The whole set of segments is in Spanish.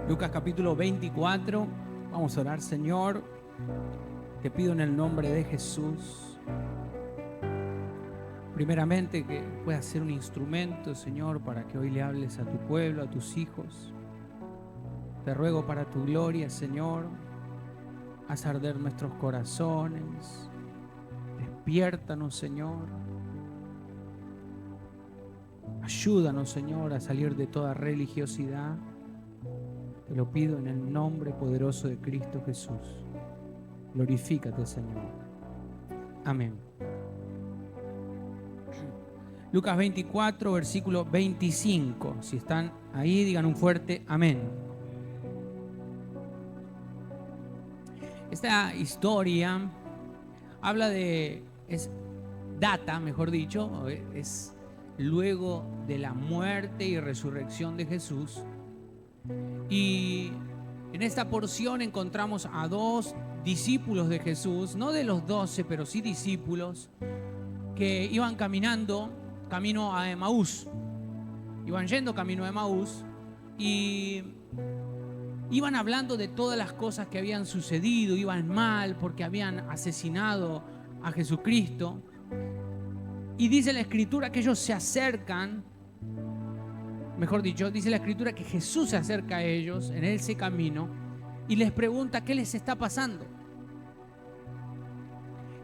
Lucas capítulo 24. Vamos a orar. Señor, te pido en el nombre de Jesús, primeramente que puedas ser un instrumento, Señor, para que hoy le hables a tu pueblo, a tus hijos. Te ruego para tu gloria, Señor, haz arder nuestros corazones. Despiértanos, Señor. Ayúdanos, Señor, a salir de toda religiosidad. Te lo pido en el nombre poderoso de Cristo Jesús. Glorifícate, Señor. Amén. Lucas 24, versículo 25. Si están ahí, digan un fuerte amén. Esta historia habla de, data, mejor dicho, es luego de la muerte y resurrección de Jesús. Y en esta porción encontramos a dos discípulos de Jesús, no de los 12, pero sí discípulos, que iban caminando camino a Emaús. Iban yendo camino a Emaús y iban hablando de todas las cosas que habían sucedido, iban mal porque habían asesinado a Jesucristo. Y dice la Escritura que ellos se acercan, mejor dicho, dice la Escritura que Jesús se acerca a ellos en ese camino y les pregunta qué les está pasando.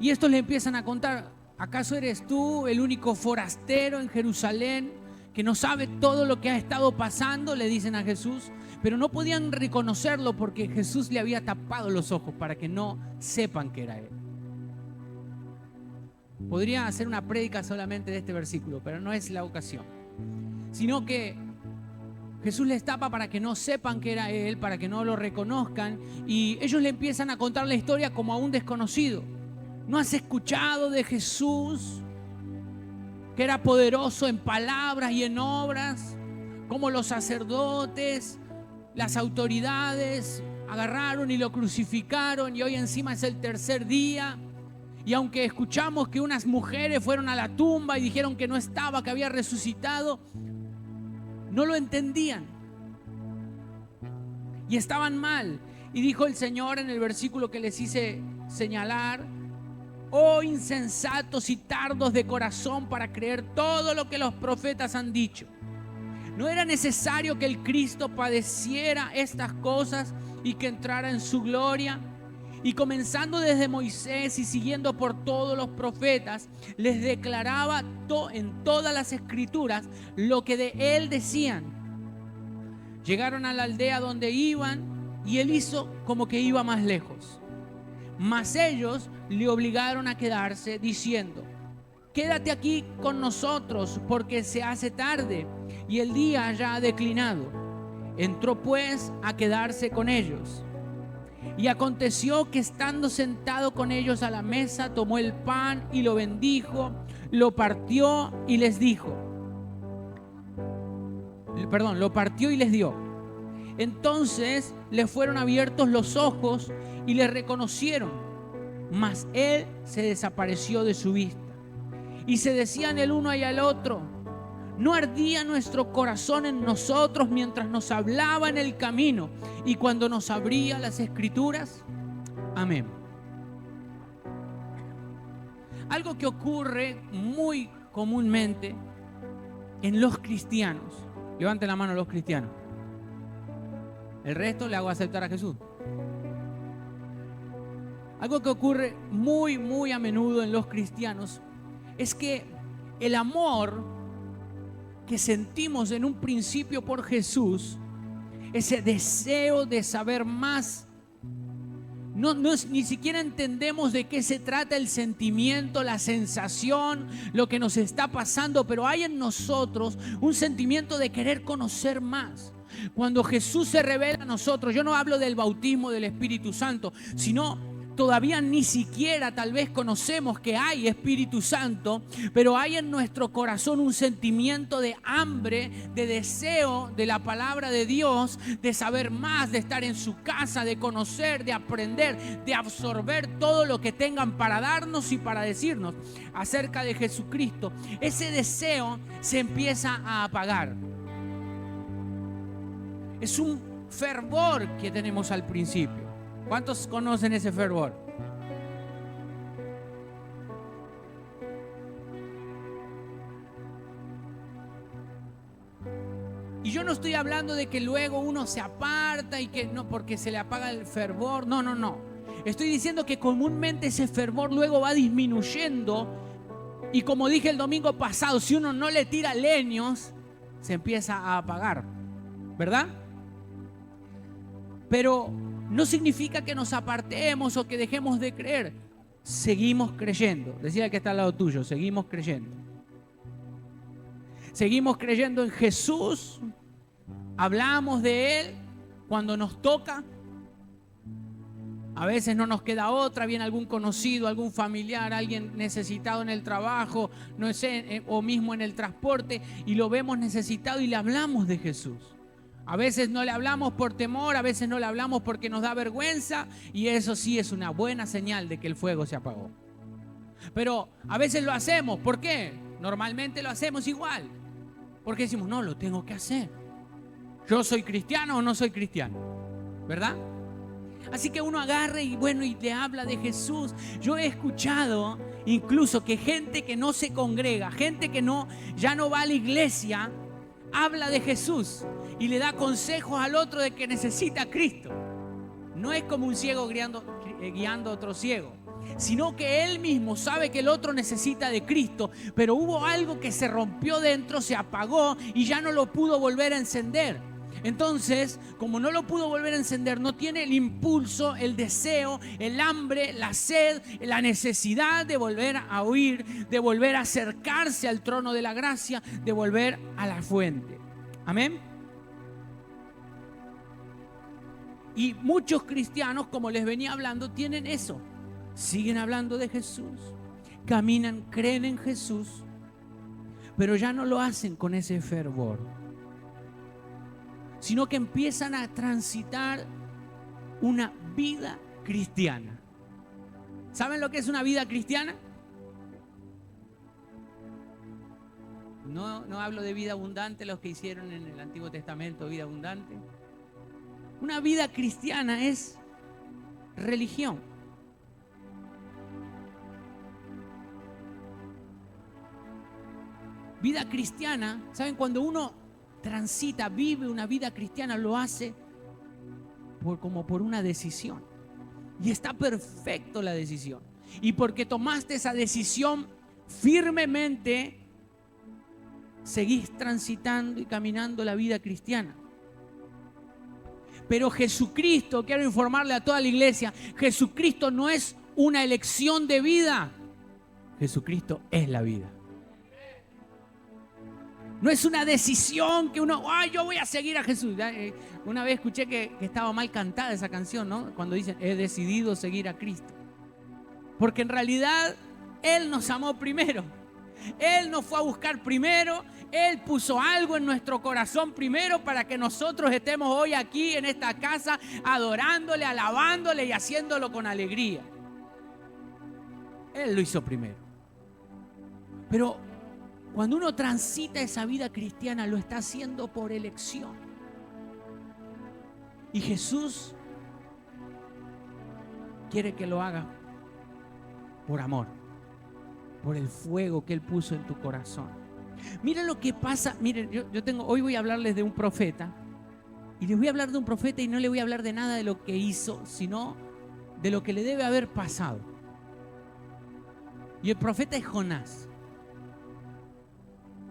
Y estos le empiezan a contar: ¿acaso eres tú el único forastero en Jerusalén que no sabe todo lo que ha estado pasando? Le dicen a Jesús, pero no podían reconocerlo porque Jesús le había tapado los ojos para que no sepan que era él. Podría hacer una prédica solamente de este versículo, pero no es la ocasión, sino que Jesús les tapa para que no sepan que era él, para que no lo reconozcan, y ellos le empiezan a contar la historia como a un desconocido. ¿No has escuchado de Jesús, que era poderoso en palabras y en obras? Como los sacerdotes, las autoridades agarraron y lo crucificaron, y hoy encima es el tercer día. Y aunque escuchamos que unas mujeres fueron a la tumba y dijeron que no estaba, que había resucitado, no lo entendían y estaban mal. Y dijo el Señor en el versículo que les hice señalar: oh insensatos y tardos de corazón para creer todo lo que los profetas han dicho. ¿No era necesario que el Cristo padeciera estas cosas y que entrara en su gloria? Y comenzando desde Moisés y siguiendo por todos los profetas, les declaraba en todas las escrituras lo que de él decían. Llegaron a la aldea donde iban y él hizo como que iba más lejos. Mas ellos le obligaron a quedarse, diciendo: quédate aquí con nosotros porque se hace tarde y el día ya ha declinado. Entró pues a quedarse con ellos. Y aconteció que estando sentado con ellos a la mesa, tomó el pan y lo bendijo, lo partió y les dijo, lo partió y les dio. Entonces les fueron abiertos los ojos y le reconocieron, mas él se desapareció de su vista. Y se decían el uno y al otro: ¿no ardía nuestro corazón en nosotros mientras nos hablaba en el camino y cuando nos abría las escrituras? Amén. Algo que ocurre muy comúnmente en los cristianos. Levanten la mano los cristianos. El resto le hago aceptar a Jesús. Algo que ocurre muy a menudo en los cristianos es que el amor que sentimos en un principio por Jesús, ese deseo de saber más, ni siquiera entendemos de qué se trata el sentimiento, la sensación, lo que nos está pasando, pero hay en nosotros un sentimiento de querer conocer más. Cuando Jesús se revela a nosotros, yo no hablo del bautismo del Espíritu Santo, sino todavía ni siquiera tal vez conocemos que hay Espíritu Santo, pero hay en nuestro corazón un sentimiento de hambre, de deseo de la palabra de Dios, de saber más, de estar en su casa, de conocer, de aprender, de absorber todo lo que tengan para darnos y para decirnos acerca de Jesucristo. Ese deseo se empieza a apagar. Es un fervor que tenemos al principio. ¿Cuántos conocen ese fervor? Y yo no estoy hablando de que luego uno se aparta y que no, porque se le apaga el fervor. No, no, no. Estoy diciendo que comúnmente ese fervor luego va disminuyendo. Y como dije el domingo pasado, si uno no le tira leños, se empieza a apagar, ¿verdad? Pero no significa que nos apartemos o que dejemos de creer. Seguimos creyendo. Decía el que está al lado tuyo, seguimos creyendo. Seguimos creyendo en Jesús. Hablamos de Él cuando nos toca. A veces no nos queda otra, viene algún conocido, algún familiar, alguien necesitado en el trabajo, no sé, o mismo en el transporte, y lo vemos necesitado y le hablamos de Jesús. A veces no le hablamos por temor, a veces no le hablamos porque nos da vergüenza, y eso sí es una buena señal de que el fuego se apagó. Pero a veces lo hacemos, ¿por qué? Normalmente lo hacemos igual, porque decimos, no, lo tengo que hacer. ¿Yo soy cristiano o no soy cristiano? ¿Verdad? Así que uno agarra y bueno, y le habla de Jesús. Yo he escuchado incluso que gente que no se congrega, gente que ya no va a la iglesia, habla de Jesús y le da consejos al otro de que necesita a Cristo. No es como un ciego guiando a otro ciego, sino que él mismo sabe que el otro necesita de Cristo, pero hubo algo que se rompió dentro, se apagó y ya no lo pudo volver a encender. Entonces, como no lo pudo volver a encender, no tiene el impulso, el deseo, el hambre, la sed, la necesidad de volver a oír, de volver a acercarse al trono de la gracia, de volver a la fuente. Amén. Y muchos cristianos, como les venía hablando, tienen eso. Siguen hablando de Jesús, caminan, creen en Jesús, pero ya no lo hacen con ese fervor, sino que empiezan a transitar una vida cristiana. ¿Saben lo que es una vida cristiana? No hablo de vida abundante, los que hicieron en el Antiguo Testamento vida abundante. Una vida cristiana es religión. Vida cristiana, ¿saben? Cuando uno transita, vive una vida cristiana, lo hace como por una decisión. Y está perfecto la decisión. Y porque tomaste esa decisión firmemente, seguís transitando y caminando la vida cristiana. Pero Jesucristo, quiero informarle a toda la iglesia, Jesucristo no es una elección de vida. Jesucristo es la vida. No es una decisión que uno, yo voy a seguir a Jesús. Una vez escuché que estaba mal cantada esa canción, ¿no? Cuando dicen, he decidido seguir a Cristo. Porque en realidad Él nos amó primero. Él nos fue a buscar primero. Él puso algo en nuestro corazón primero para que nosotros estemos hoy aquí en esta casa adorándole, alabándole y haciéndolo con alegría. Él lo hizo primero. Pero cuando uno transita esa vida cristiana, lo está haciendo por elección. Y Jesús quiere que lo haga por amor, por el fuego que Él puso en tu corazón. Miren lo que pasa. Miren, hoy voy a hablarles de un profeta. Y les voy a hablar de un profeta y no le voy a hablar de nada de lo que hizo, sino de lo que le debe haber pasado. Y el profeta es Jonás.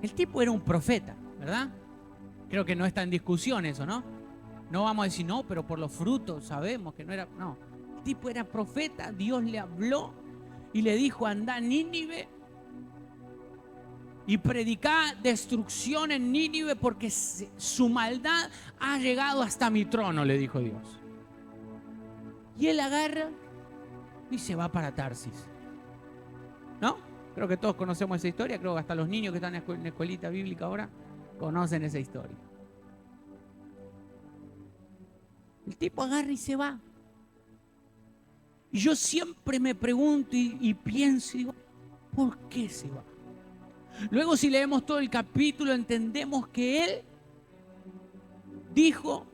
El tipo era un profeta, ¿verdad? Creo que no está en discusión eso, ¿no? No vamos a decir, no, pero por los frutos sabemos que no era. No, el tipo era profeta, Dios le habló y le dijo, anda a Nínive y predicá destrucción en Nínive porque su maldad ha llegado hasta mi trono, le dijo Dios. Y él agarra y se va para Tarsis, ¿no? Creo que todos conocemos esa historia, creo que hasta los niños que están en la escuelita bíblica ahora conocen esa historia. El tipo agarra y se va. Y yo siempre me pregunto y pienso y digo, ¿por qué se va? Luego si leemos todo el capítulo entendemos que él dijo,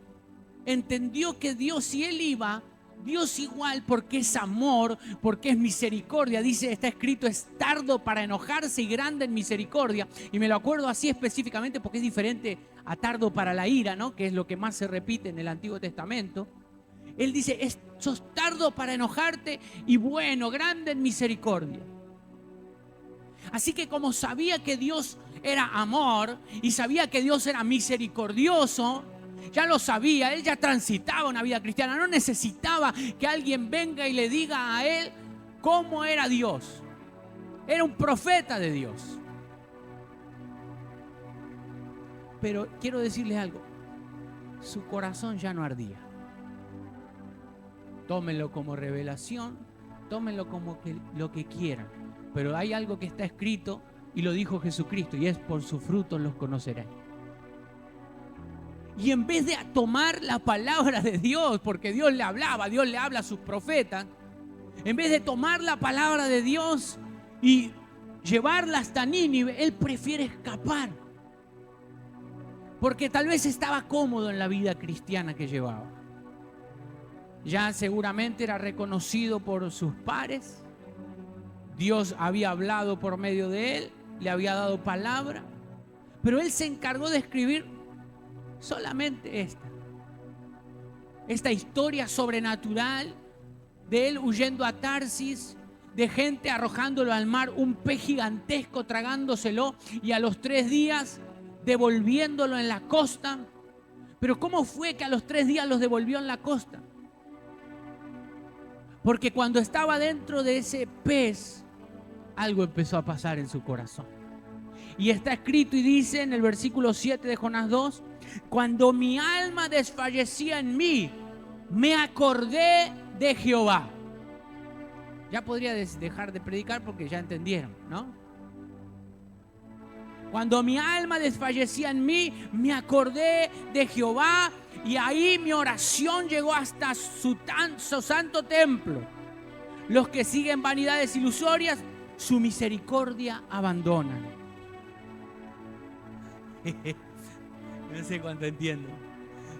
entendió que Dios, si él iba, Dios igual, porque es amor, porque es misericordia. Dice, está escrito, es tardo para enojarse y grande en misericordia. Y me lo acuerdo así específicamente porque es diferente a tardo para la ira, ¿no? Que es lo que más se repite en el Antiguo Testamento. Él dice, sos tardo para enojarte y bueno, grande en misericordia. Así que como sabía que Dios era amor y sabía que Dios era misericordioso, ya lo sabía, él ya transitaba una vida cristiana, no necesitaba que alguien venga y le diga a él cómo era Dios. Era un profeta de Dios. Pero quiero decirles algo, su corazón ya no ardía. Tómenlo como revelación, tómenlo como lo que quieran. Pero hay algo que está escrito y lo dijo Jesucristo, y es: por sus frutos los conoceréis. Y en vez de tomar la palabra de Dios, porque Dios le hablaba, Dios le habla a sus profetas, en vez de tomar la palabra de Dios y llevarla hasta Nínive, él prefiere escapar. Porque tal vez estaba cómodo en la vida cristiana que llevaba. Ya seguramente era reconocido por sus pares. Dios había hablado por medio de él, le había dado palabra. Pero él se encargó de escribir solamente esta historia sobrenatural de él huyendo a Tarsis, de gente arrojándolo al mar, un pez gigantesco tragándoselo y a los 3 días devolviéndolo en la costa. Pero ¿cómo fue que a los 3 días los devolvió en la costa? Porque cuando estaba dentro de ese pez, algo empezó a pasar en su corazón. Y está escrito y dice en el versículo 7 de Jonás 2: cuando mi alma desfallecía en mí, me acordé de Jehová. Ya podría dejar de predicar porque ya entendieron, ¿no? Cuando mi alma desfallecía en mí, me acordé de Jehová, y ahí mi oración llegó hasta su santo templo. Los que siguen vanidades ilusorias, su misericordia abandonan. No sé cuánto entiendo.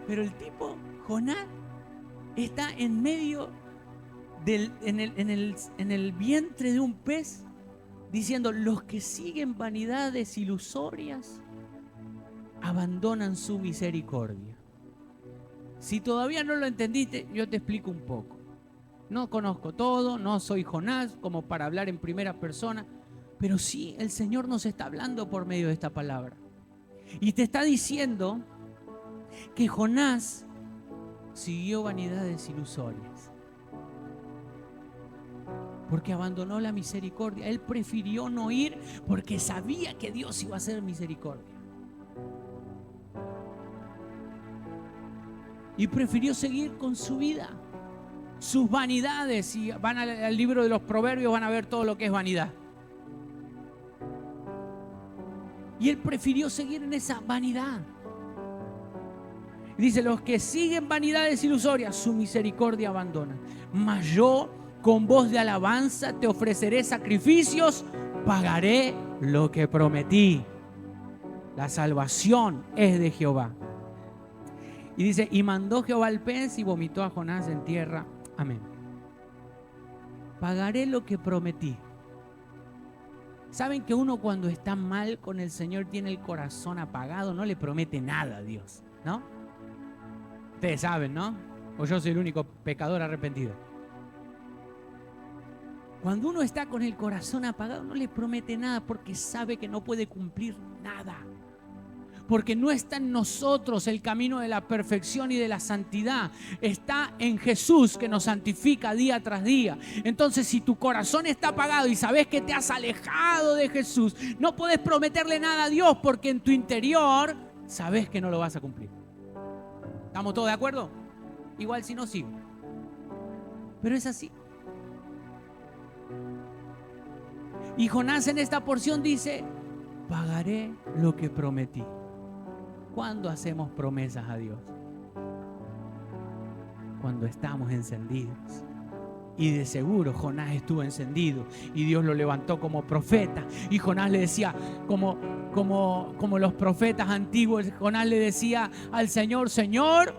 Pero el tipo, Jonás, está en medio en el vientre de un pez, diciendo: los que siguen vanidades ilusorias abandonan su misericordia. Si todavía no lo entendiste, yo te explico un poco. No conozco todo, no soy Jonás como para hablar en primera persona, pero sí el Señor nos está hablando por medio de esta palabra. Y te está diciendo que Jonás siguió vanidades ilusorias porque abandonó la misericordia. Él prefirió no ir porque sabía que Dios iba a hacer misericordia. Y prefirió seguir con su vida, sus vanidades. Si van al libro de los Proverbios, van a ver todo lo que es vanidad. Y él prefirió seguir en esa vanidad. Dice: los que siguen vanidades ilusorias, su misericordia abandonan. Mas yo, con voz de alabanza, te ofreceré sacrificios, pagaré lo que prometí. La salvación es de Jehová. Y dice: y mandó Jehová el pez y vomitó a Jonás en tierra. Amén. Pagaré lo que prometí. ¿Saben que uno cuando está mal con el Señor tiene el corazón apagado? No le promete nada a Dios, ¿no? Ustedes saben, ¿no? O yo soy el único pecador arrepentido. Cuando uno está con el corazón apagado, no le promete nada porque sabe que no puede cumplir nada. Porque no está en nosotros el camino de la perfección y de la santidad. Está en Jesús, que nos santifica día tras día. Entonces, si tu corazón está apagado y sabes que te has alejado de Jesús, no puedes prometerle nada a Dios porque en tu interior sabes que no lo vas a cumplir. ¿Estamos todos de acuerdo? Igual si no, sigo. Pero es así. Y Jonás en esta porción dice: pagaré lo que prometí. ¿Cuándo hacemos promesas a Dios? Cuando estamos encendidos. Y de seguro Jonás estuvo encendido y Dios lo levantó como profeta. Y Jonás le decía, como los profetas antiguos, Jonás le decía al Señor: Señor,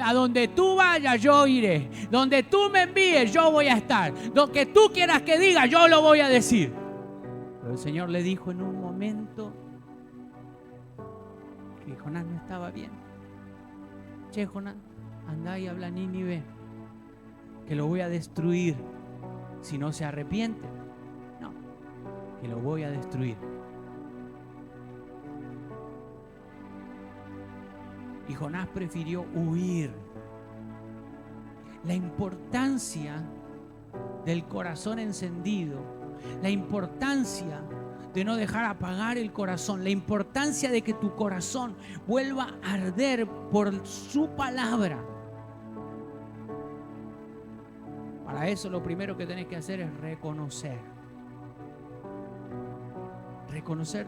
A donde tú vayas, yo iré. Donde tú me envíes, yo voy a estar. Lo que tú quieras que diga, yo lo voy a decir. Pero el Señor le dijo en un momento que Jonás no estaba bien. Che, Jonás, andá y habla a Nínive, que lo voy a destruir si no se arrepiente. No, que lo voy a destruir. Y Jonás prefirió huir. La importancia del corazón encendido, la importancia de no dejar apagar el corazón, la importancia de que tu corazón vuelva a arder por su palabra. Para eso lo primero que tenés que hacer es reconocer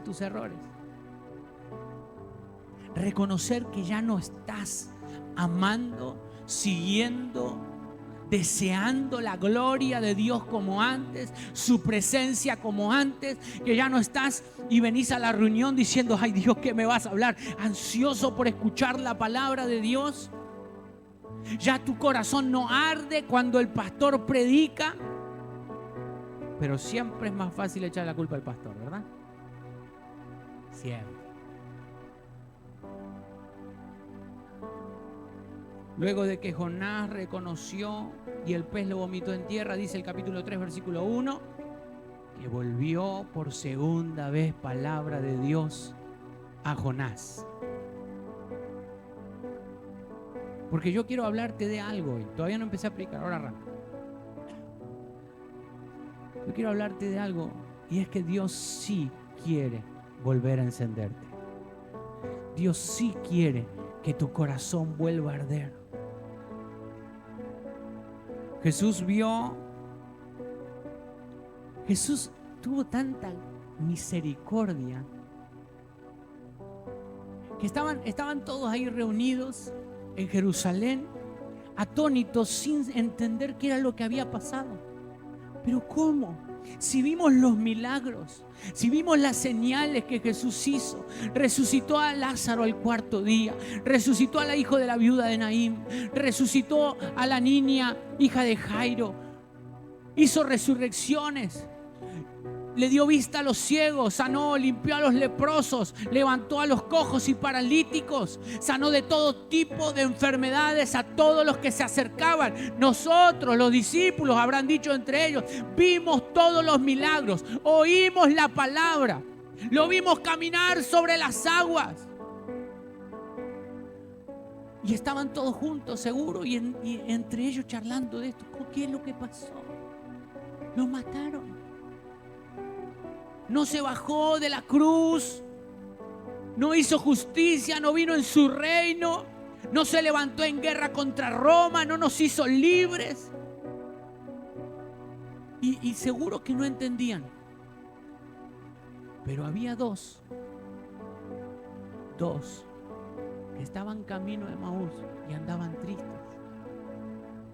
tus errores. Reconocer que ya no estás amando, siguiendo, deseando la gloria de Dios como antes, su presencia como antes, que ya no estás y venís a la reunión diciendo, ay Dios, ¿qué me vas a hablar? Ansioso por escuchar la palabra de Dios. Ya tu corazón no arde cuando el pastor predica, pero siempre es más fácil echar la culpa al pastor, ¿verdad? Siempre. Luego de que Jonás reconoció y el pez lo vomitó en tierra, dice el capítulo 3, versículo 1, que volvió por segunda vez palabra de Dios a Jonás. Porque yo quiero hablarte de algo hoy. Todavía no empecé a predicar, ahora arranco. Yo quiero hablarte de algo, y es que Dios sí quiere volver a encenderte. Dios sí quiere que tu corazón vuelva a arder. Jesús tuvo tanta misericordia que estaban todos ahí reunidos en Jerusalén, atónitos, sin entender qué era lo que había pasado. Pero ¿cómo? Si vimos los milagros, si vimos las señales que Jesús hizo, resucitó a Lázaro al cuarto día, resucitó al hijo de la viuda de Naín, resucitó a la niña hija de Jairo, hizo resurrecciones, le dio vista a los ciegos, sanó, limpió a los leprosos, levantó a los cojos y paralíticos, sanó de todo tipo de enfermedades a todos los que se acercaban. Nosotros, los discípulos, habrán dicho entre ellos, vimos todos los milagros, oímos la palabra, lo vimos caminar sobre las aguas. Y estaban todos juntos, seguro, y entre ellos charlando de esto. ¿Qué es lo que pasó? Lo mataron. No se bajó de la cruz, no hizo justicia, no vino en su reino, no se levantó en guerra contra Roma, no nos hizo libres. Y seguro que no entendían. Pero había dos que estaban camino de Maús y andaban tristes.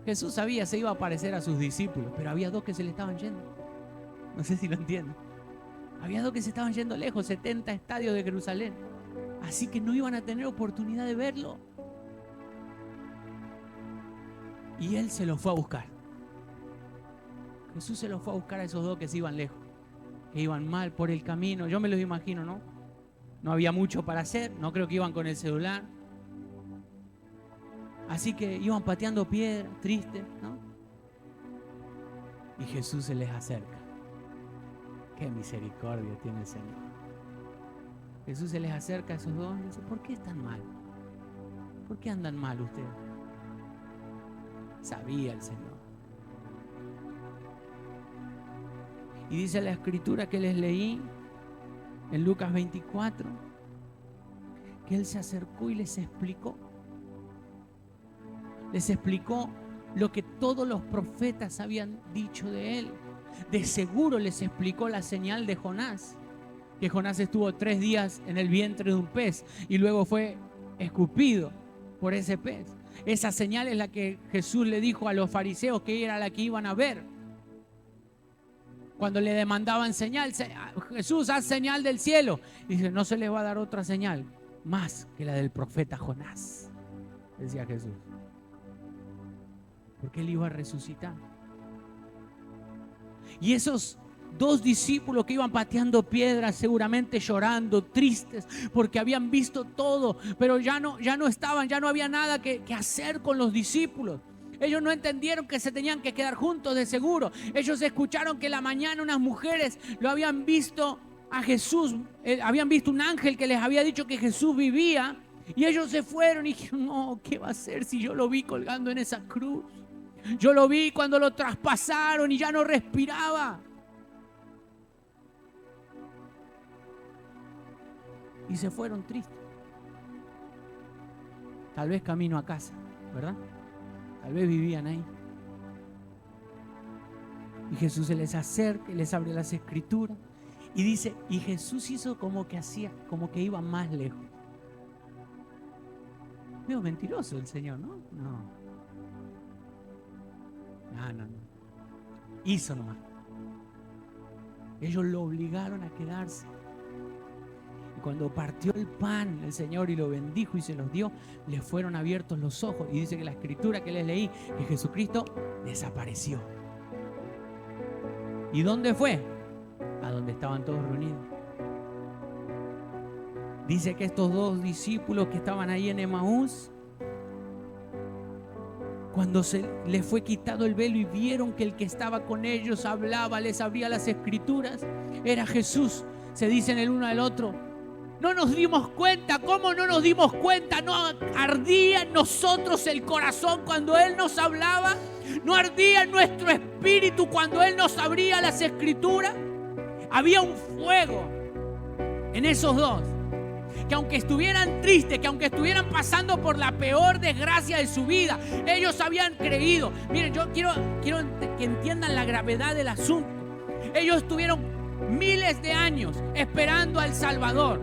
Jesús sabía, se iba a aparecer a sus discípulos, pero había dos que se le estaban yendo. No sé si lo entienden. Había dos que se estaban yendo lejos, 70 estadios de Jerusalén. Así que no iban a tener oportunidad de verlo. Y Él se los fue a buscar. Jesús se los fue a buscar a esos dos que se iban lejos, que iban mal por el camino. Yo me los imagino, ¿no? No había mucho para hacer, no creo que iban con el celular. Así que iban pateando piedras, tristes, ¿no? Y Jesús se les acerca. Qué misericordia tiene el Señor. Jesús se les acerca a esos dos y dice, ¿por qué están mal? ¿Por qué andan mal ustedes? Sabía el Señor. Y dice la escritura que les leí en Lucas 24, que Él se acercó y les explicó. Les explicó lo que todos los profetas habían dicho de Él. De seguro les explicó la señal de Jonás, que Jonás estuvo 3 días en el vientre de un pez y luego fue escupido por ese pez. Esa señal es la que Jesús le dijo a los fariseos que era la que iban a ver. Cuando le demandaban señal, Jesús, haz señal del cielo. Y dice, no se les va a dar otra señal más que la del profeta Jonás. decía Jesús. Porque Él iba a resucitar. Y esos dos discípulos que iban pateando piedras, seguramente llorando, tristes, porque habían visto todo, pero ya no estaban, ya no había nada que hacer con los discípulos. Ellos no entendieron que se tenían que quedar juntos de seguro. Ellos escucharon que en la mañana unas mujeres lo habían visto a Jesús, habían visto un ángel que les había dicho que Jesús vivía, y ellos se fueron y dijeron, no, ¿qué va a hacer si yo lo vi colgando en esa cruz? Yo lo vi cuando lo traspasaron y ya no respiraba. Y se fueron tristes. Tal vez camino a casa, ¿verdad? Tal vez vivían ahí. Y Jesús se les acerca y les abre las escrituras. Y dice, y Jesús hizo como que iba más lejos. Medio mentiroso el Señor, ¿no? No. Hizo nomás. Ellos lo obligaron a quedarse. Y cuando partió el pan el Señor y lo bendijo y se los dio, les fueron abiertos los ojos. Y dice que la escritura que les leí, que Jesucristo desapareció. ¿Y dónde fue? A donde estaban todos reunidos. Dice que estos dos discípulos que estaban ahí en Emaús, cuando se les fue quitado el velo y vieron que el que estaba con ellos hablaba, les abría las escrituras, era Jesús, se dicen el uno al otro, no nos dimos cuenta. ¿Cómo no nos dimos cuenta? ¿No ardía en nosotros el corazón cuando Él nos hablaba? ¿No ardía en nuestro espíritu cuando Él nos abría las escrituras? Había un fuego en esos dos, que aunque estuvieran tristes, que aunque estuvieran pasando por la peor desgracia de su vida, ellos habían creído. Miren, yo quiero que entiendan la gravedad del asunto. Ellos estuvieron miles de años esperando al Salvador.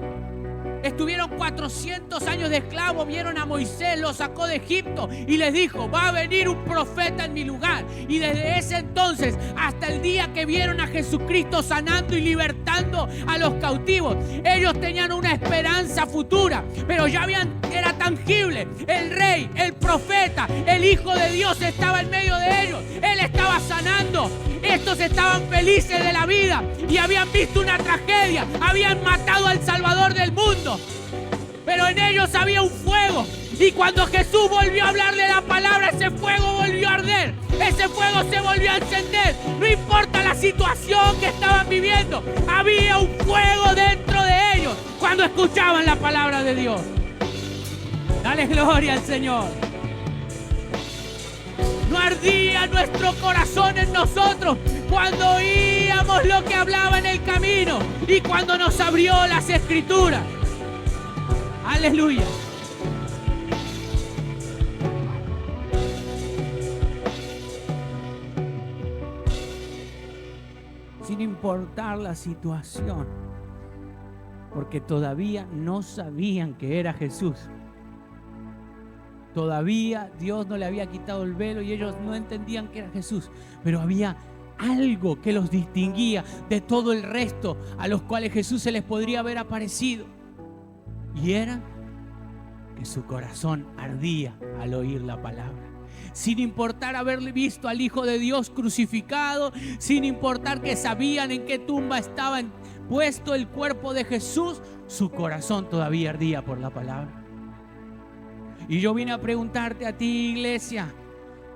Estuvieron 400 años de esclavos, vieron a Moisés, lo sacó de Egipto y les dijo, va a venir un profeta en mi lugar. Y desde ese entonces hasta el día que vieron a Jesucristo sanando y libertando a los cautivos, ellos tenían una esperanza futura, pero ya era tangible. El rey, el profeta, el Hijo de Dios estaba en medio de ellos. Él estaba sanando. Estos estaban felices de la vida y habían visto una tragedia. Habían matado al Salvador del mundo, pero en ellos había un fuego. Y cuando Jesús volvió a hablarle la palabra, ese fuego volvió a arder. Ese fuego se volvió a encender. No importa la situación que estaban viviendo, había un fuego dentro de ellos cuando escuchaban la palabra de Dios. Dale gloria al Señor. No ardía nuestro corazón en nosotros cuando oíamos lo que hablaba en el camino y cuando nos abrió las escrituras. Aleluya. Sin importar la situación, porque todavía no sabían que era Jesús. Todavía Dios no le había quitado el velo y ellos no entendían que era Jesús. Pero había algo que los distinguía de todo el resto a los cuales Jesús se les podría haber aparecido. Y era que su corazón ardía al oír la palabra. Sin importar haberle visto al Hijo de Dios crucificado, sin importar que sabían en qué tumba estaba puesto el cuerpo de Jesús, su corazón todavía ardía por la palabra. Y yo vine a preguntarte a ti, iglesia,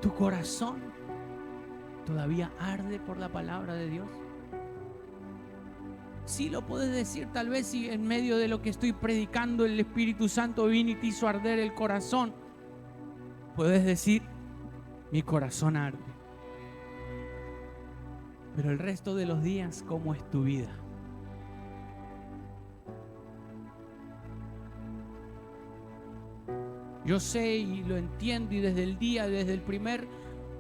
¿tu corazón todavía arde por la palabra de Dios? Sí lo puedes decir, tal vez si en medio de lo que estoy predicando el Espíritu Santo vino y te hizo arder el corazón. Puedes decir, mi corazón arde. Pero el resto de los días, ¿cómo es tu vida? Yo sé y lo entiendo, y desde el primer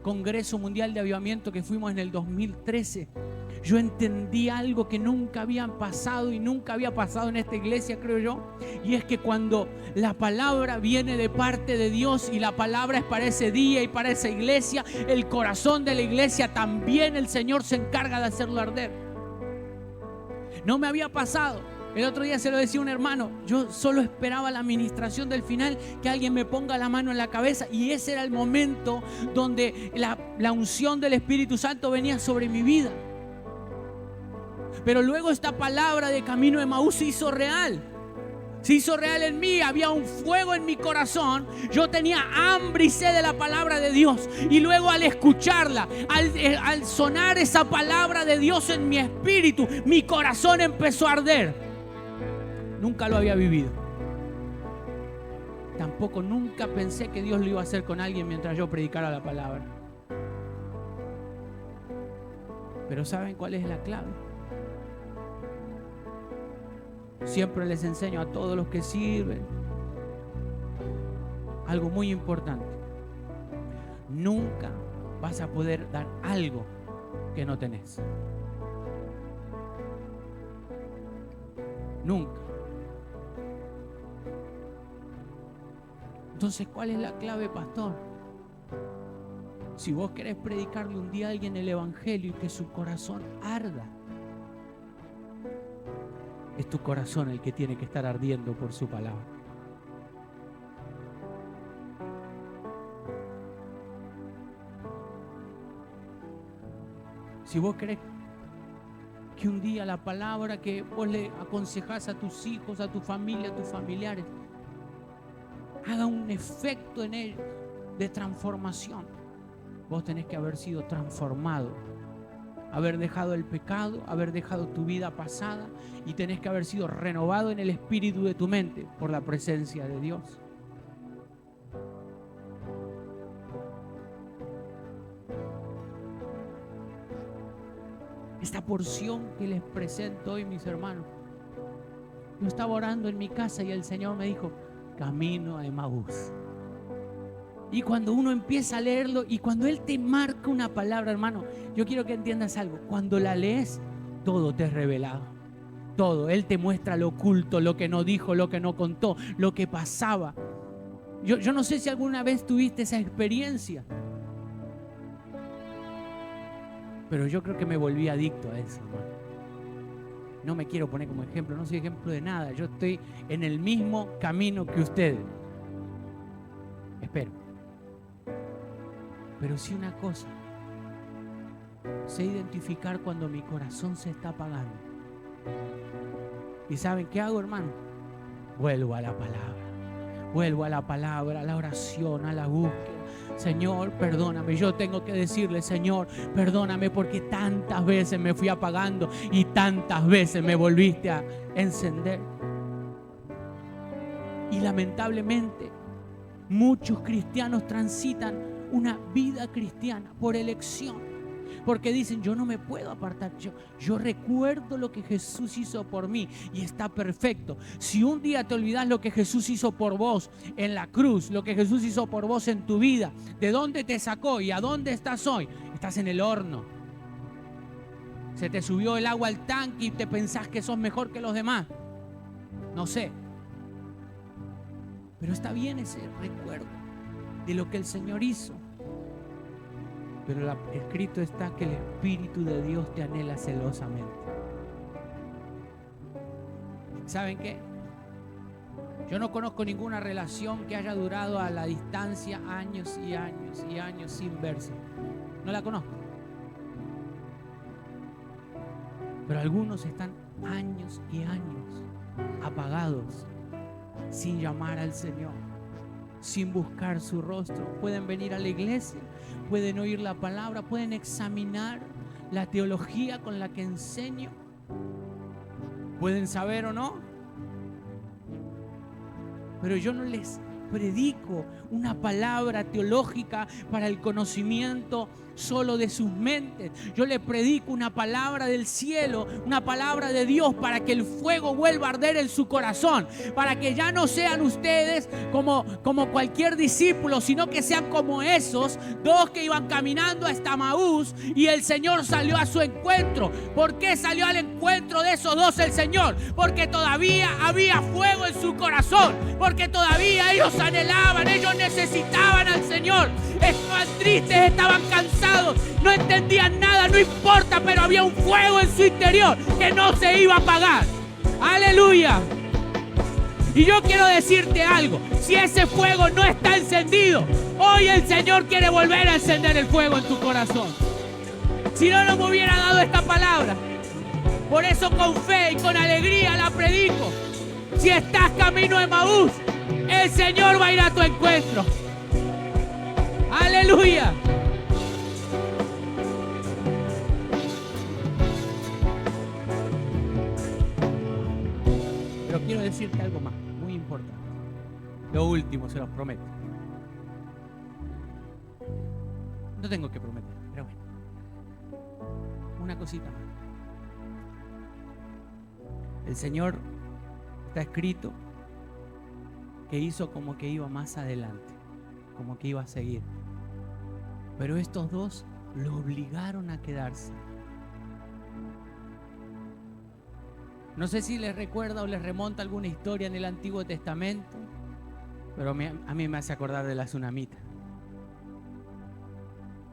Congreso Mundial de Avivamiento que fuimos en el 2013, yo entendí algo que nunca había pasado y nunca había pasado en esta iglesia, creo yo. Y es que cuando la palabra viene de parte de Dios y la palabra es para ese día y para esa iglesia, el corazón de la iglesia también el Señor se encarga de hacerlo arder. No me había pasado. El otro día se lo decía un hermano, yo solo esperaba la administración del final, que alguien me ponga la mano en la cabeza, y ese era el momento donde la unción del Espíritu Santo venía sobre mi vida. Pero luego esta palabra de Camino de Emaús se hizo real. Se hizo real en mí, había un fuego en mi corazón. Yo tenía hambre y sed de la palabra de Dios. Y luego al escucharla, al sonar esa palabra de Dios en mi espíritu, mi corazón empezó a arder. Nunca lo había vivido. Tampoco nunca pensé que Dios lo iba a hacer con alguien mientras yo predicara la palabra. Pero ¿saben cuál es la clave? Siempre les enseño a todos los que sirven algo muy importante. Nunca vas a poder dar algo que no tenés. Nunca. Entonces, ¿cuál es la clave, pastor? Si vos querés predicarle un día a alguien el evangelio y que su corazón arda, es tu corazón el que tiene que estar ardiendo por su palabra. Si vos querés que un día la palabra que vos le aconsejás a tus hijos, a tu familia, a tus familiares, haga un efecto en ellos de transformación, vos tenés que haber sido transformado, haber dejado el pecado, haber dejado tu vida pasada, y tenés que haber sido renovado en el espíritu de tu mente por la presencia de Dios. Esta porción que les presento hoy, mis hermanos, yo estaba orando en mi casa y el Señor me dijo: Camino a Emaús. Y cuando uno empieza a leerlo y cuando Él te marca una palabra, hermano, yo quiero que entiendas algo. Cuando la lees, todo te es revelado. Todo. Él te muestra lo oculto, lo que no dijo, lo que no contó, lo que pasaba. Yo no sé si alguna vez tuviste esa experiencia, pero yo creo que me volví adicto a eso, hermano. No me quiero poner como ejemplo, no soy ejemplo de nada. Yo estoy en el mismo camino que ustedes. Espero. Pero sí una cosa, sé identificar cuando mi corazón se está apagando. ¿Y saben qué hago, hermano? Vuelvo a la palabra. Vuelvo a la palabra, a la oración, a la búsqueda. Señor, perdóname. Yo tengo que decirle: Señor, perdóname, porque tantas veces me fui apagando y tantas veces me volviste a encender. Y lamentablemente muchos cristianos transitan una vida cristiana por elección, porque dicen: yo no me puedo apartar, yo recuerdo lo que Jesús hizo por mí y está perfecto. Si un día te olvidas lo que Jesús hizo por vos en la cruz, lo que Jesús hizo por vos en tu vida, de dónde te sacó y a dónde estás hoy, estás en el horno. Se te subió el agua al tanque y te pensás que sos mejor que los demás. No sé, pero está bien ese recuerdo de lo que el Señor hizo. Pero escrito está que el Espíritu de Dios te anhela celosamente. ¿Saben qué? Yo no conozco ninguna relación que haya durado a la distancia años y años y años sin verse. No la conozco. Pero algunos están años y años apagados, sin llamar al Señor, sin buscar su rostro. Pueden venir a la iglesia, pueden oír la palabra, pueden examinar la teología con la que enseño, pueden saber o no, pero yo no les predico una palabra teológica para el conocimiento solo de sus mentes. Yo les predico una palabra del cielo, una palabra de Dios, para que el fuego vuelva a arder en su corazón, para que ya no sean ustedes como cualquier discípulo, sino que sean como esos dos que iban caminando hasta Emaús y el Señor salió a su encuentro. ¿Por qué salió al encuentro de esos dos el Señor? Porque todavía había fuego en su corazón, porque todavía ellos anhelaban, ellos necesitaban al Señor. Estaban tristes, estaban cansados, no entendían nada, no importa, pero había un fuego en su interior que no se iba a apagar. Aleluya. Y yo quiero decirte algo, si ese fuego no está encendido, hoy el Señor quiere volver a encender el fuego en tu corazón. Si no, no me hubiera dado esta palabra. Por eso con fe y con alegría la predico. Si estás camino de Emaús, el Señor va a ir a tu encuentro. Aleluya. Pero quiero decirte algo más, muy importante. Lo último, se los prometo. No tengo que prometer, pero bueno. Una cosita más. El Señor, está escrito, que hizo como que iba más adelante, como que iba a seguir. Pero estos dos lo obligaron a quedarse. No sé si les recuerda o les remonta alguna historia en el Antiguo Testamento, pero a mí me hace acordar de la tsunamita,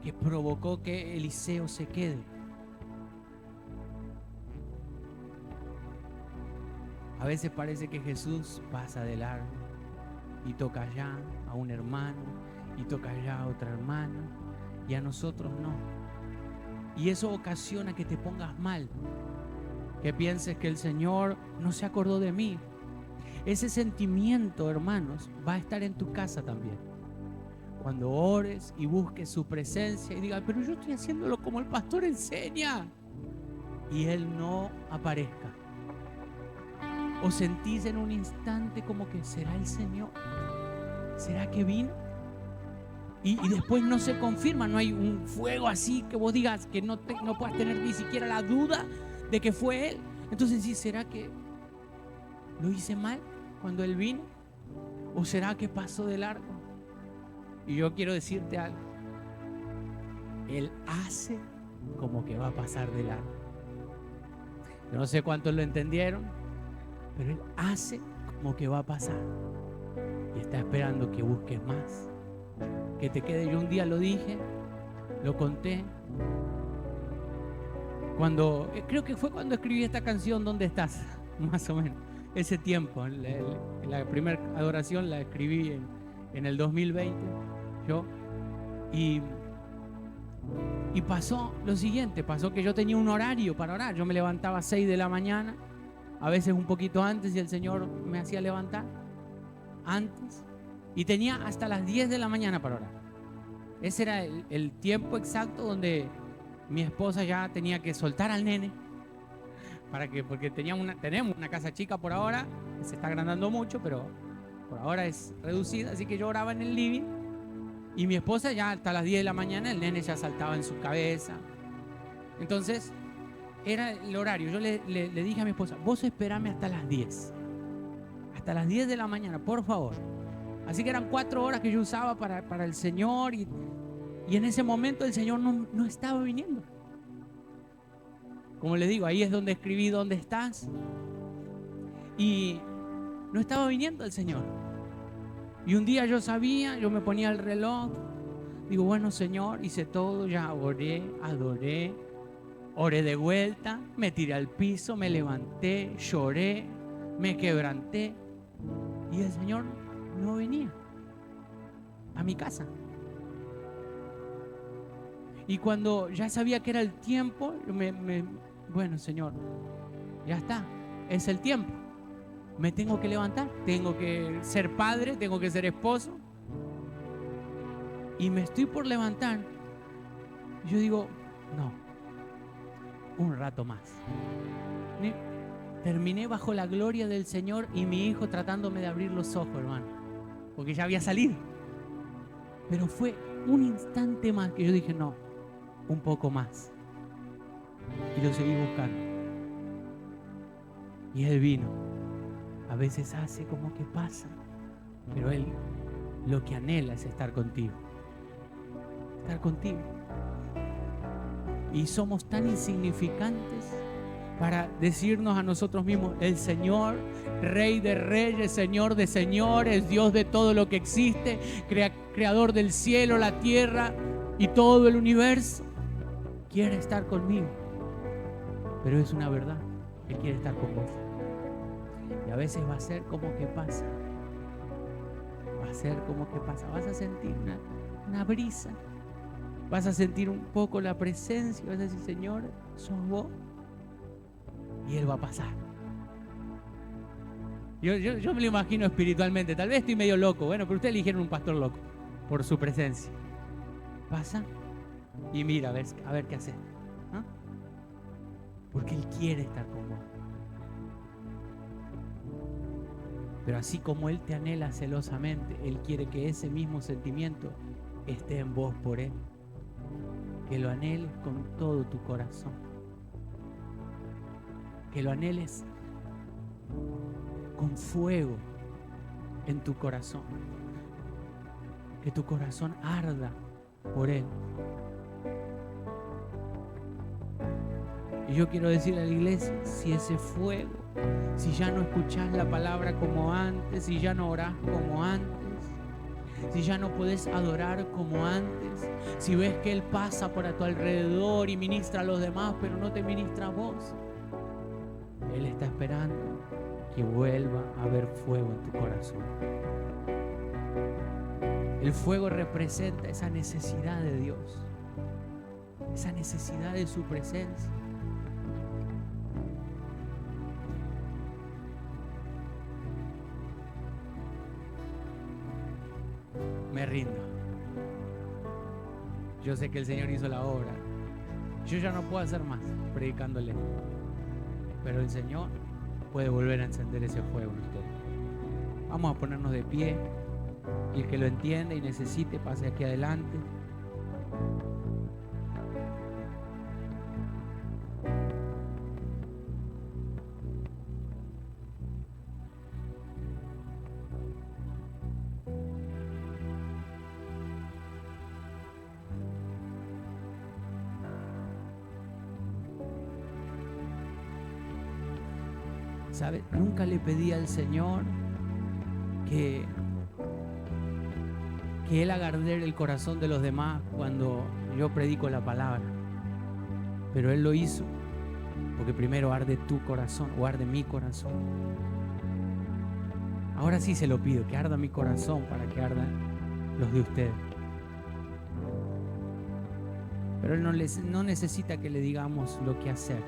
que provocó que Eliseo se quede. A veces parece que Jesús pasa de largo y toca allá a un hermano y toca allá a otra hermana y a nosotros no. Y eso ocasiona que te pongas mal, que pienses que el Señor no se acordó de mí. Ese sentimiento, hermanos, va a estar en tu casa también. Cuando ores y busques su presencia y digas, pero yo estoy haciéndolo como el pastor enseña, y Él no aparezca. O sentís en un instante como que ¿será el Señor? ¿Será que vino? Y después no se confirma, no hay un fuego así que vos digas que no puedas tener ni siquiera la duda de que fue Él. Entonces sí, ¿será que lo hice mal cuando Él vino? ¿O será que pasó de largo? Y yo quiero decirte algo. Él hace como que va a pasar de largo. Yo no sé cuántos lo entendieron, pero Él hace como que va a pasar. Y está esperando que busques más. Que te quede. Yo un día lo dije, lo conté. Creo que fue cuando escribí esta canción, ¿Dónde estás? Más o menos. Ese tiempo. La primera adoración la escribí en el 2020. Y pasó lo siguiente. Pasó que yo tenía un horario para orar. Yo me levantaba a 6 de la mañana. A veces un poquito antes, y el Señor me hacía levantar antes. Y tenía hasta las 10 de la mañana para orar. Ese era el tiempo exacto donde mi esposa ya tenía que soltar al nene. Porque tenemos una casa chica por ahora, que se está agrandando mucho, pero por ahora es reducida. Así que yo oraba en el living. Y mi esposa ya hasta las 10 de la mañana, el nene ya saltaba en su cabeza. Entonces, era el horario. Yo le dije a mi esposa, vos esperame hasta las 10. Hasta las 10 de la mañana, por favor. Así que eran 4 horas que yo usaba para el Señor. Y en ese momento el Señor no estaba viniendo. Como les digo, ahí es donde escribí ¿Dónde estás? Y no estaba viniendo el Señor. Y un día yo me ponía el reloj. Digo, bueno, Señor, hice todo, ya oré, adoré. Oré de vuelta, me tiré al piso, me levanté, lloré, me quebranté. Y el Señor no venía a mi casa. Y cuando ya sabía que era el tiempo, bueno, Señor, ya está, es el tiempo. Me tengo que levantar, tengo que ser padre, tengo que ser esposo. Y me estoy por levantar. Yo digo, no, un rato más. Terminé bajo la gloria del Señor y mi hijo tratándome de abrir los ojos, hermano, porque ya había salido. Pero fue un instante más que yo dije, no, un poco más. Y lo seguí buscando. Y Él vino. A veces hace como que pasa, pero Él lo que anhela es estar contigo. Estar contigo. Y somos tan insignificantes para decirnos a nosotros mismos, el Señor, Rey de reyes, Señor de señores, Dios de todo lo que existe, creador del cielo, la tierra y todo el universo, quiere estar conmigo. Pero es una verdad, Él quiere estar con vos. Y a veces va a ser como que pasa. Va a ser como que pasa. Vas a sentir una brisa. Vas a sentir un poco la presencia. Vas a decir, Señor, sos vos. Y Él va a pasar. Yo me lo imagino espiritualmente. Tal vez estoy medio loco. Bueno, pero ustedes eligieron un pastor loco por su presencia. Pasa y mira, a ver qué hace. ¿Ah? Porque Él quiere estar con vos. Pero así como Él te anhela celosamente, Él quiere que ese mismo sentimiento esté en vos por Él. Que lo anheles con todo tu corazón. Que lo anheles con fuego en tu corazón. Que tu corazón arda por Él. Y yo quiero decirle a la iglesia, si ese fuego, si ya no escuchás la palabra como antes, si ya no orás como antes, si ya no podés adorar como antes, si ves que Él pasa por a tu alrededor y ministra a los demás, pero no te ministra a vos, Él está esperando que vuelva a haber fuego en tu corazón. El fuego representa esa necesidad de Dios, esa necesidad de su presencia. Me rindo. Yo sé que el Señor hizo la obra. Yo ya no puedo hacer más predicándole, pero el Señor puede volver a encender ese fuego en ustedes. Vamos a ponernos de pie. Y el que lo entienda y necesite, pase aquí adelante. ¿Sabe? Nunca le pedí al Señor que Él agarre el corazón de los demás cuando yo predico la palabra. Pero Él lo hizo porque primero arde tu corazón o arde mi corazón. Ahora sí se lo pido, que arda mi corazón para que ardan los de ustedes. Pero Él no necesita que le digamos lo que hacer.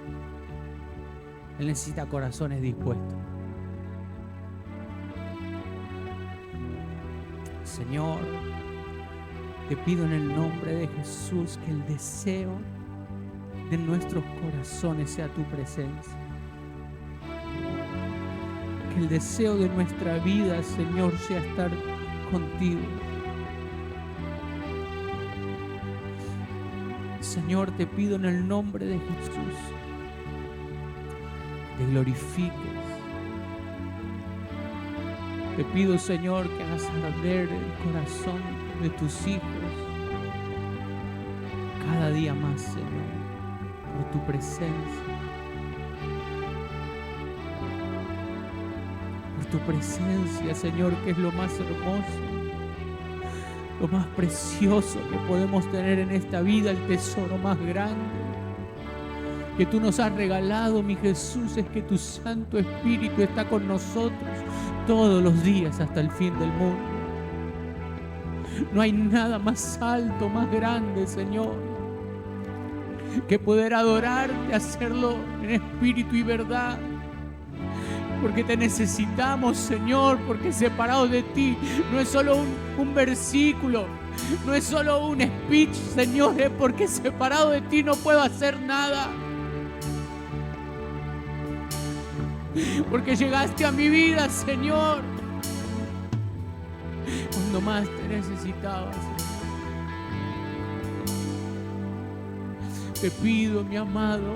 Él necesita corazones dispuestos. Señor, te pido en el nombre de Jesús que el deseo de nuestros corazones sea tu presencia. Que el deseo de nuestra vida, Señor, sea estar contigo. Señor, te pido en el nombre de Jesús, te glorifiques. Te pido, Señor, que hagas arder el corazón de tus hijos cada día más, Señor, por tu presencia. Por tu presencia, Señor, que es lo más hermoso, lo más precioso que podemos tener en esta vida, el tesoro más grande que tú nos has regalado, mi Jesús, es que tu Santo Espíritu está con nosotros todos los días hasta el fin del mundo. No hay nada más alto, más grande, Señor, que poder adorarte, hacerlo en espíritu y verdad. Porque te necesitamos, Señor, porque separado de ti no es solo un versículo, no es solo un speech, Señor, es porque separado de ti no puedo hacer nada. Porque llegaste a mi vida, Señor, cuando más te necesitaba, Señor. Te pido, mi amado,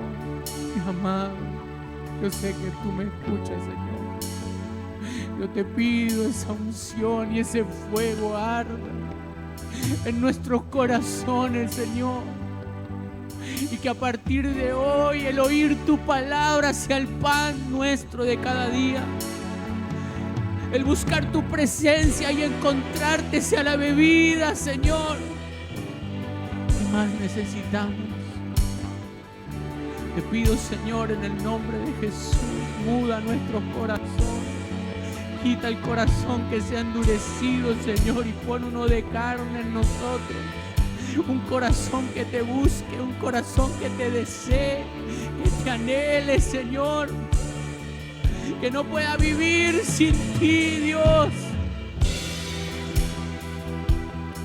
yo sé que tú me escuchas, Señor. Yo te pido esa unción y ese fuego arda en nuestros corazones, Señor. Y que a partir de hoy el oír tu palabra sea el pan nuestro de cada día. El buscar tu presencia y encontrarte sea la bebida, Señor, que más necesitamos. Te pido, Señor, en el nombre de Jesús, muda nuestros corazones. Quita el corazón que se ha endurecido, Señor, y pon uno de carne en nosotros. Un corazón que te busque, un corazón que te desee, que te anhele, Señor. Que no pueda vivir sin ti, Dios.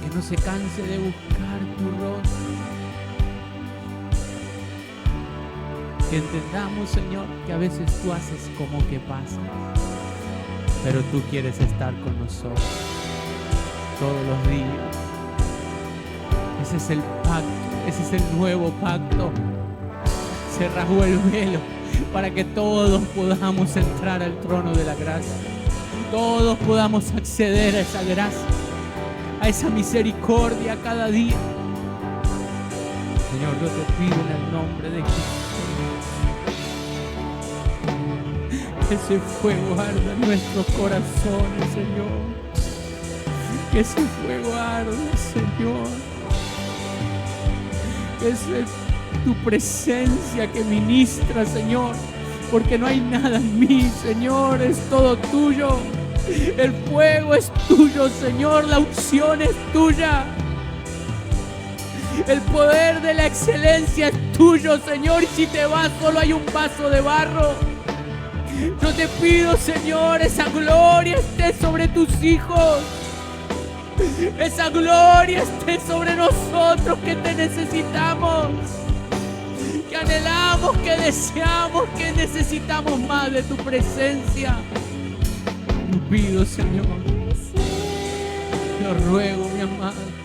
Que no se canse de buscar tu rostro. Que entendamos, Señor, que a veces tú haces como que pasas, pero tú quieres estar con nosotros todos los días. Ese es el pacto, ese es el nuevo pacto. Se rasgó el velo para que todos podamos entrar al trono de la gracia. Todos podamos acceder a esa gracia, a esa misericordia cada día. Señor, yo te pido en el nombre de Jesús, que ese fuego arda en nuestros corazones, Señor. Que ese fuego arda, Señor. Que es tu presencia que ministra, Señor. Porque no hay nada en mí, Señor. Es todo tuyo. El fuego es tuyo, Señor. La unción es tuya. El poder de la excelencia es tuyo, Señor. Y si te vas, solo hay un vaso de barro. Yo te pido, Señor, esa gloria esté sobre tus hijos. Esa gloria esté sobre nosotros que te necesitamos. Que anhelamos, que deseamos, que necesitamos más de tu presencia. Te pido, Señor. Te ruego, mi amado.